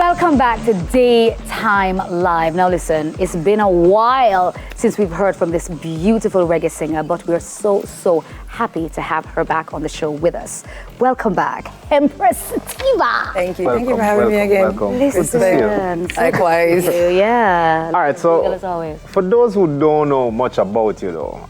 Welcome back to Daytime Live. Now listen, it's been a while since we've heard from this beautiful reggae singer, but we're so happy to have her back on the show with us. Welcome back, Hempress Sativa. Thank you. Thank you for having me again. Welcome. Listen, Likewise. yeah. All right, so As always. for those who don't know much about you though,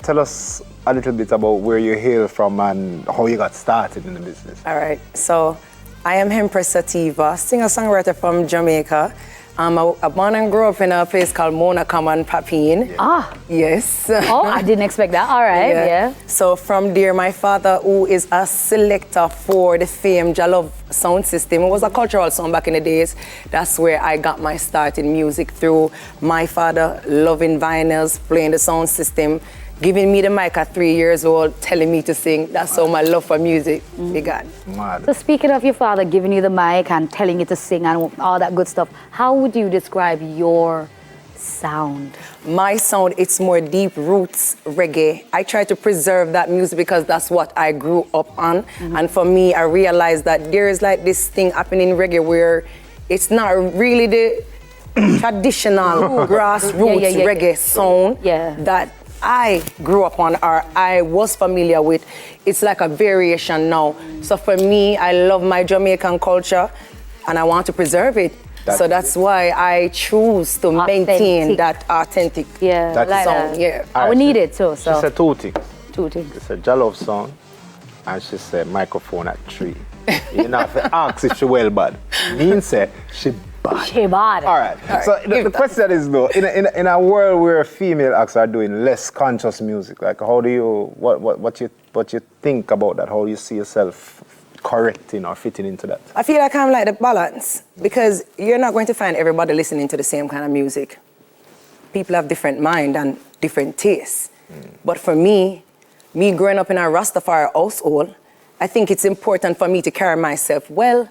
tell us a little bit about where you hail from and how you got started in the business. All right. So I am Hempress Sativa, singer-songwriter from Jamaica. I born and grew up in a place called Mona Common, Papine. Ah. Yes. Oh, I didn't expect that. All right, yeah. So from there, my father, who is a selector for the famed Jalove sound system, it was a cultural sound back in the days. That's where I got my start in music, through my father loving vinyls, playing the sound system, giving me the mic at 3 years old, telling me to sing. That's how my love for music began. Mad. So speaking of your father giving you the mic and telling you to sing and all that good stuff, how would you describe your sound? My sound, it's more deep roots reggae. I try to preserve that music because that's what I grew up on. And for me, I realized that there is like this thing happening in reggae where it's not really the traditional grassroots reggae sound that I grew up on or I was familiar with. It's like a variation now. So for me, I love my Jamaican culture and I want to preserve it. So that's why I choose to maintain that authentic sound. Yeah. I would need it too. So She said two things. two things. It's a Jalove song and she said microphone at 3. You know, if you ask if she well bad. Means say she bad. She bad. All right. So the question is though, in a world where female acts are doing less conscious music, like how do you what you think about that? How you see yourself correcting or fitting into that? I feel like I'm like the balance, because you're not going to find everybody listening to the same kind of music. People have different mind and different tastes. But for me growing up in a Rastafari household, I think it's important for me to carry myself well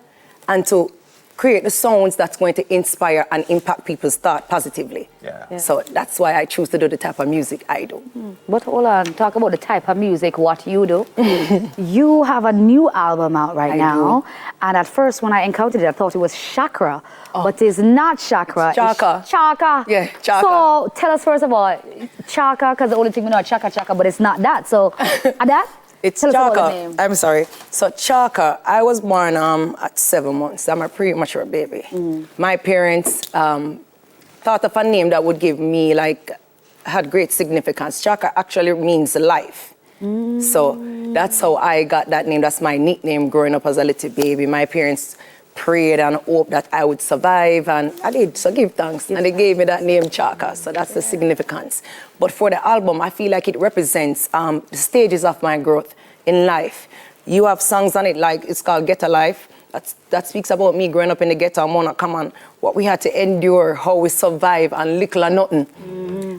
and to create the sounds that's going to inspire and impact people's thought positively. Yeah. So that's why I choose to do the type of music I do. But hold on, talk about the type of music, what you do. You have a new album out right now. And at first when I encountered it, I thought it was Chakra. But it's not Chakra. It's Charka. It's Charka. Yeah, Charka. So tell us first of all, Charka, because the only thing we know is Chaka, but it's not that. So, that? It's Tell us about the Charka. name. I'm sorry. So Charka, I was born at 7 months. I'm a premature baby. My parents thought of a name that would give me had great significance. Charka actually means life. So that's how I got that name. That's my nickname growing up as a little baby. My parents prayed and hoped that I would survive, and I did, so give thanks. And they gave me that name Charka, so that's the significance. But for the album, I feel like it represents the stages of my growth in life. You have songs on it, like it's called Get a Life. That speaks about me growing up in the ghetto, Mona Common, what we had to endure, how we survive, and little or nothing.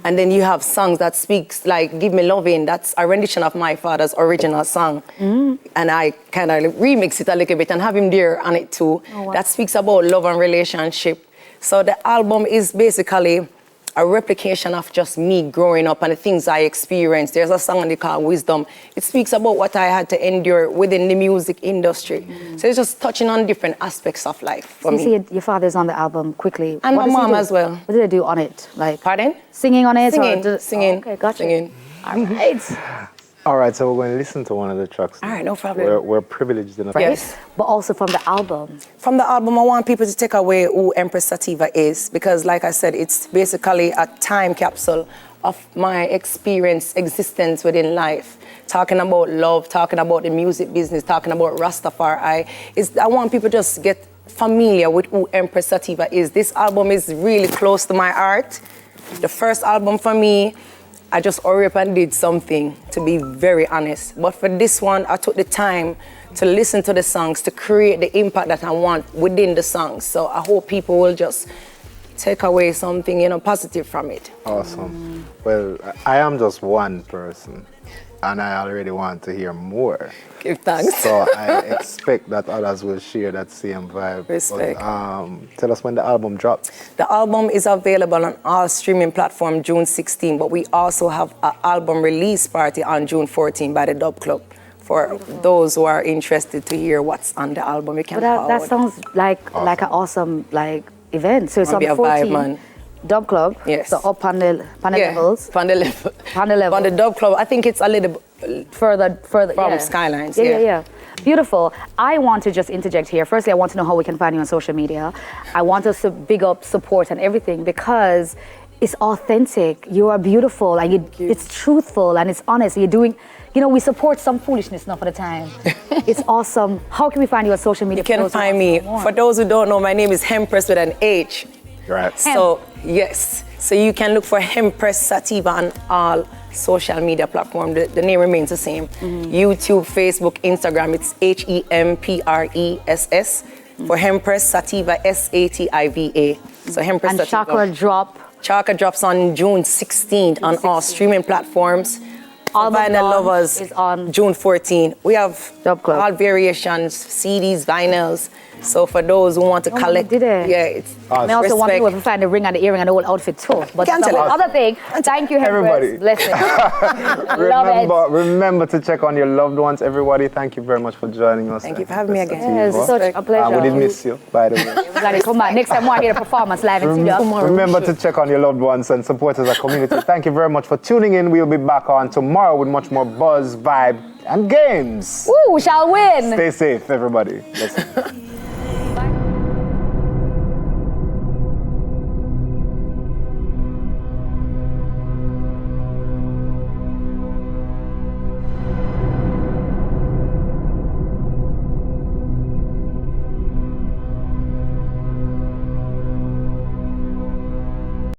And then you have songs that speaks like Give Me Loving. That's a rendition of my father's original song. And I kind of remix it a little bit and have him there on it too. Oh, wow. That speaks about love and relationship. So the album is basically a replication of just me growing up and the things I experienced. There's a song on it called Wisdom. It speaks about what I had to endure within the music industry. So it's just touching on different aspects of life for me. You see your father's on the album quickly. And What my does he mom do? as well. What did they do on it? Pardon? Singing on it? Singing. Oh, okay, gotcha. Singing. All right. All right, so we're going to listen to one of the tracks. All right, no problem. We're privileged enough. Yes. But also from the album. From the album, I want people to take away who Hempress Sativa is, because like I said, it's basically a time capsule of my existence within life. Talking about love, talking about the music business, talking about Rastafari. I want people to just get familiar with who Hempress Sativa is. This album is really close to my heart. The first album for me, I just hurry up and did something, to be very honest. But for this one, I took the time to listen to the songs, to create the impact that I want within the songs. So I hope people will just take away something, positive from it. Awesome. Well, I am just one person, and I already want to hear more. Give thanks. So I expect that others will share that same vibe. Respect. But, tell us when the album drops. The album is available on all streaming platforms June 16, but we also have an album release party on June 14 by the Dub Club for those who are interested to hear what's on the album. You can But that sounds like an awesome event. So it's on Be the a vibe, 14th. man. Dub Club. Yes. So up on the levels. On the level. On the level. On the Dub Club, I think it's a little Further. from yeah. Skylines. Yeah. Beautiful. I want to just interject here. Firstly, I want to know how we can find you on social media. I want us to big up, support, and everything because it's authentic. You are beautiful, and it's truthful and it's honest. You're doing. We support some foolishness enough at a time. It's awesome. How can we find you on social media? You can find me. For those who don't know, my name is Hempress with an H. Right. So, yes. So you can look for Hempress Sativa on all social media platforms. The name remains the same. YouTube, Facebook, Instagram, it's HEMPRESS. For Hempress Sativa, SATIVA. So Hempress and Sativa. Charka drops on June 16th on all streaming platforms. Vinyl Lovers is on June 14th. We have Dub Club. all variations, CDs, vinyls. So for those who want to collect, it's I also want people to find the ring and the earring and the whole outfit too. But that's the other thing. Thank you, Everybody. Hempress. Blessing. Love it. Remember to check on your loved ones, everybody. Thank you very much for joining us. Thank you for having me again. It's such a pleasure. We did miss you, by the way. Glad you come back. Next time, I want to hear the performance live in studio. Remember to check on your loved ones and support us as a community. Thank you very much for tuning in. We'll be back on tomorrow with much more buzz, vibe, and games. Woo, we shall win. Stay safe, everybody. Listen.